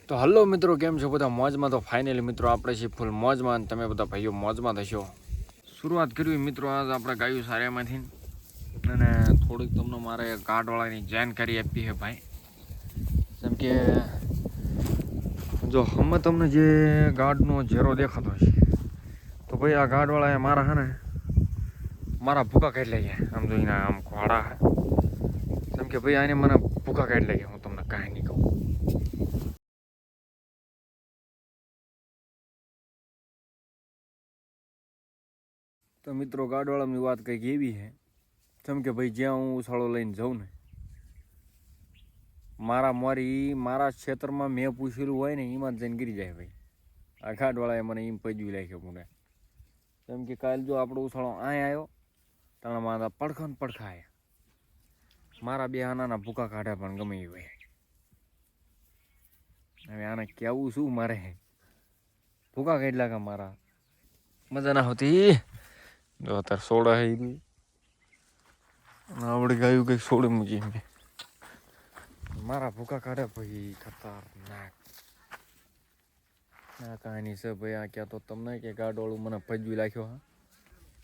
તો હલો મિત્રો, કેમ છો બધા? મોજમાં? તો ફાઇનલી મિત્રો આપણે છીએ ફૂલ મોજમાં, તમે બધા ભાઈઓ મોજમાં થશો. શરૂઆત કરવી મિત્રો આજ આપણે ગાયું સારિયામાંથી, અને થોડીક તમને મારે ગાઢવાળાની જાણકારી આપી છે ભાઈ. જેમ કે જો અમે તમને જે ગાઢનો ઝેરો દેખાતો હશે, તો ભાઈ આ ગાઢવાળાએ મારા હે ને મારા ભૂકા કાઢી લઈ ગયા. આમ જોઈને આમ ઘોડા હે, જેમ કે ભાઈ આને મને ભૂકા કાઢી લઈ ગયા. હું તમને કાંઈ નહીં કહું. તો મિત્રો ગાઢવાળાની વાત કંઈક એવી છે, જેમ કે ભાઈ જ્યાં હું ઉછાળો લઈને જાઉં ને, મારા ક્ષેત્રમાં મેં પૂછેલું હોય ને એમાં જ જઈને ગીરી જાય ભાઈ. આ ગાઢવાળાએ મને એમ પજવી નાખ્યો મને. જેમ કે કાલે જો આપણો ઉછાળો અહીં આવ્યો, તાણા મારા પડખા ને પડખા આવ્યા. મારા બે આનાના ભૂકા કાઢ્યા પણ ગમે એ ભાઈ. હવે આને કેવું શું મારે? ભૂકા કેટલા કા મારા મજા ના હોતી. જો અત્યારે સોડા હે આવડે ગાયું કંઈક સોડે મૂકી મેં. મારા ભૂકા કાઢે ભાઈ ખતરનાક. ના કહાની છે ભાઈ. આ ક્યાં તો તમને કે ગાડોળું મને ભજવી નાખ્યો હા,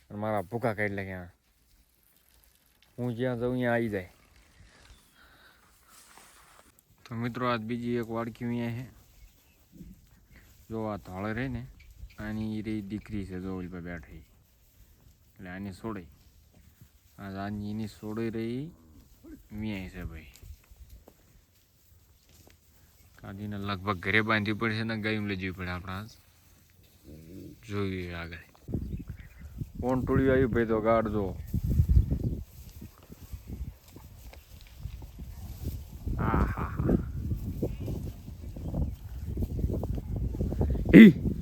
અને મારા ભૂકા કાઢી લાગ્યા. હું જ્યાં જાઉં ત્યાં આવી જાય. તો મિત્રો આજ બીજી એક વાડકી અહીંયા છે. જો આ થાળે રહી ને, આની રહી દીકરી છે, જો ઓલી પર બેઠી, એટલે આની સોડાઈ. આજની એની સોડાઈ રહી મિયાઈ છે ભાઈ. કાઢીને લગભગ ઘરે બાંધવી પડશે ને ગાયું લઈ જવી પડે આપણે. આજ જોઈએ આગળ કોણ ટોળ્યું આવ્યું ભાઈ. તો ગાઢ જો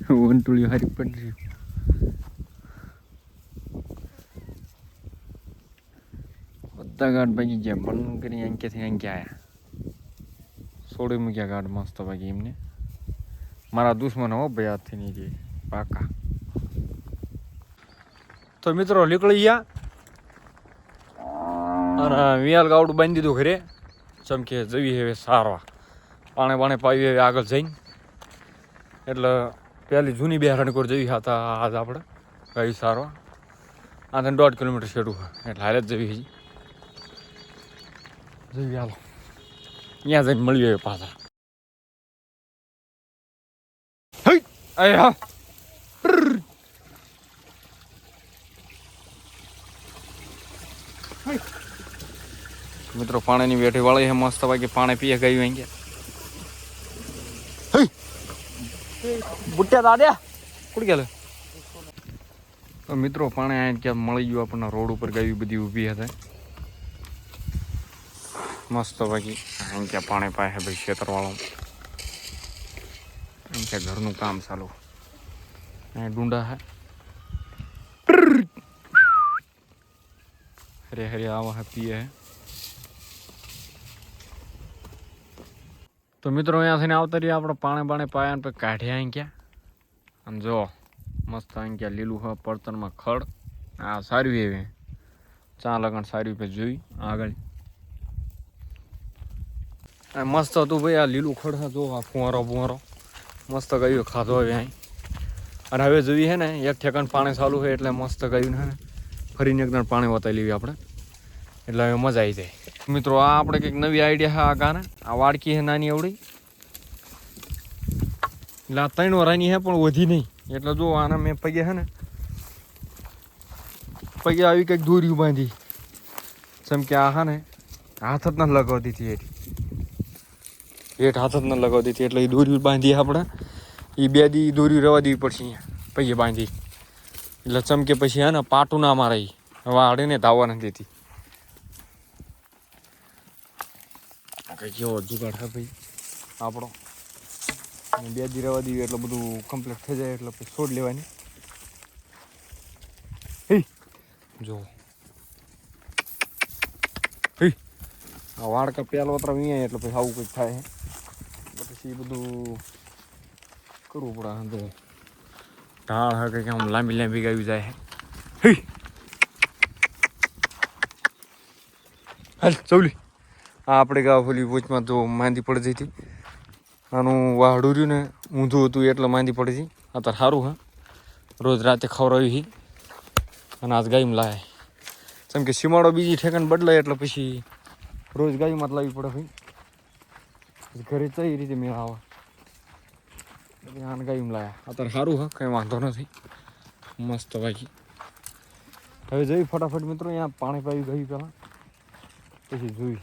વંટોળિયું હારી પડી. બધા ગાઢ ભાગી ગયા. બંધ કરી અંકેથી અંકે આવ્યા. છોડી મૂક્યા ગાઢ મસ્ત ભાગી એમને. મારા દુશ્મન હો ભાઈ હાથથી નહીં જે પાકા. તો મિત્રો નીકળી ગયા અને વિયાલ ગાવડું બાંધી દીધું ઘરે. ચમકે જવી હવે સારવા પાણી પાવી હવે આગળ જઈને. એટલે પહેલી જૂની બિહારણકોર જવી હતા આજ આપણે ગાયું સારવા. આ 1.5 કિલોમીટર છેડું એટલે હાલે જ જવી હજી જવી. હાલો ત્યાં જઈને મળીએ પાછા. મિત્રો પાણીની વેઠી વાળી છે મસ્ત બાકી પાણી પીએ ગયું અહીં બુટ્યા દાદ્યા કુડી ગયેલું. મિત્રો પાણી અહીં ક્યાં મળી ગયું આપણને. રોડ ઉપર ગાયું બધી ઊભી હતી મસ્ત બાકી. અહીં ક્યાં પાણી પાય ભાઈ ખેતરવાળો. અહીં ક્યાં ઘરનું કામ ચાલુ. અહીં ડુંડા હે હરે હરે આવા હે પીએ હે. તો મિત્રો અહીંયાથી આવતા રહીએ આપણે. પાણી પાયા પછી કાઢ્યા અહીં ક્યાં. અને જો મસ્ત અહીં ક્યાં લીલું હોય પડતરમાં ખડ. આ સારું એવી ચા લગણ સારી પછી જોઈ આગળ મસ્ત હતું ભાઈ. આ લીલું ખડ છે જો. આ ફુવારો મસ્ત ગયું ખાધો હવે અહીં. અને હવે જોઈ છે ને એક ઠેકાણ પાણી ચાલુ છે એટલે મસ્ત ગયું ને ફરીને એકદમ પાણી વતાવી લેવી આપણે. એટલે હવે મજા આવી જાય. મિત્રો આ આપણે કંઈક નવી આઈડિયા છે આ ગાને. આ વાડકી છે નાની એવડી. એટલે આ 3 વરાની છે પણ વધી નહીં. એટલે જો આને મેં પગે છે ને પગે આવી કંઈક દોર્યું બાંધી. જેમ કે આ હા ને હાથ જ ન લગાવતી હતી એથી હેઠ હાથ જ ન લગાવતી હતી. એટલે એ દોર્યું બાંધી આપણે. એ 2 દી દોર્યું રવા દેવી પડશે અહીંયા પગે બાંધી. એટલે ચમકે પછી હે ને પાટું ના મારે. વાળીને ધાવા નથી દેતી. કઈ કેવો જુગાડ છે ભાઈ આપણો. 2 દી રવા દેવી એટલે બધું કમ્પ્લીટ થઈ જાય એટલે પછી છોડ લેવાની. જો આ વાડકા પેલો ઉતરા અહીંયા એટલે પછી આવું કંઈક થાય. પછી એ બધું કરવું પડે. તો ઢાળ હે કંઈક આમ લાંબી ગાવી જાય. હાલ ચૌલી આ આપણે ગાવ ઓલી વોચમાં તો માંદી પડી જઈ હતી. આનું વાહડું રહ્યું ને ઊંધું હતું એટલે માંદી પડી હતી. અત્યારે સારું હા, રોજ રાતે ખવડાવી અને આજ ગાયમાં લાવે. જેમ કે સીમાડો બીજી ઠેકાને બદલાય એટલે પછી રોજ ગાયમાં જ લાવવી પડે ભાઈ. ઘરે તો એ રીતે મેળ આવે. આને ગાયમાં લાવ્યા અત્યારે સારું હા, કંઈ વાંધો નથી, મસ્ત ભાઈ. હવે જઈ ફટાફટ મિત્રો અહીંયા પાણી પાવી ગયું પહેલાં, પછી જોઈ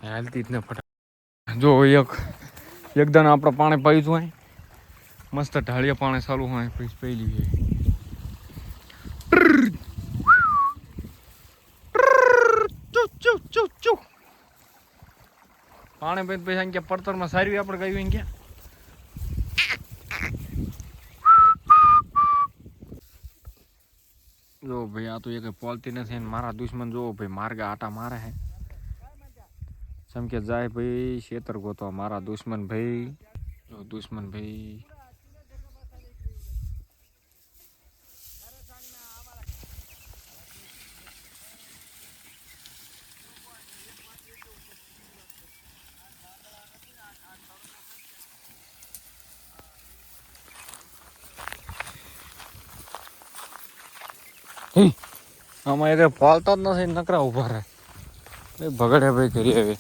હાલતી જ ને ફટાફટ. જો એકદમ આપણે પાણી પાયું હતું અહીં મસ્ત ઢાળિયા પાણી ચાલુ હોય પછી પહેલી પાણી પછી પછી ક્યાં પડતરમાં સારી આપણે ગયું ક્યાં. જો ભાઈ આ તો એક પોલતી નથી, મારા દુશ્મન જો ભાઈ માર્ગે આટા મારે હે. જેમ કે જાય ભાઈ શેતર ગોતો મારા દુશ્મન ભાઈ. જો દુશ્મન ભાઈ આમાં એક પાલતા જ નથી, નકરા ઉભા રહે ભગડે ભાઈ કરી હવે.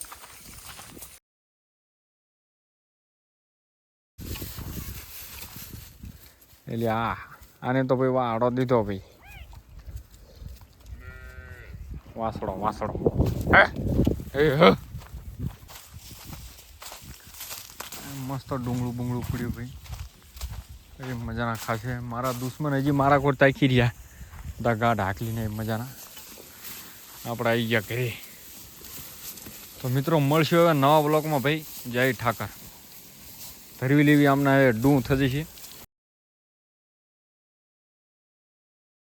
એટલે આને તો ભાઈ વાડો દીધો ભાઈ, વાસડો મસ્ત ડુંગળું બુંગળું પડ્યું ભાઈ, એ મજાના ખાશે. મારા દુશ્મન હજી મારા કોર તાકી રહ્યા દગા ઢાકલીને મજાના. આપણે આવી ગયા ઘરે. તો મિત્રો મળશું હવે નવા બ્લોકમાં ભાઈ. જય ઠાકર. ધરવી લેવી આમના હવે ડું થતી છે.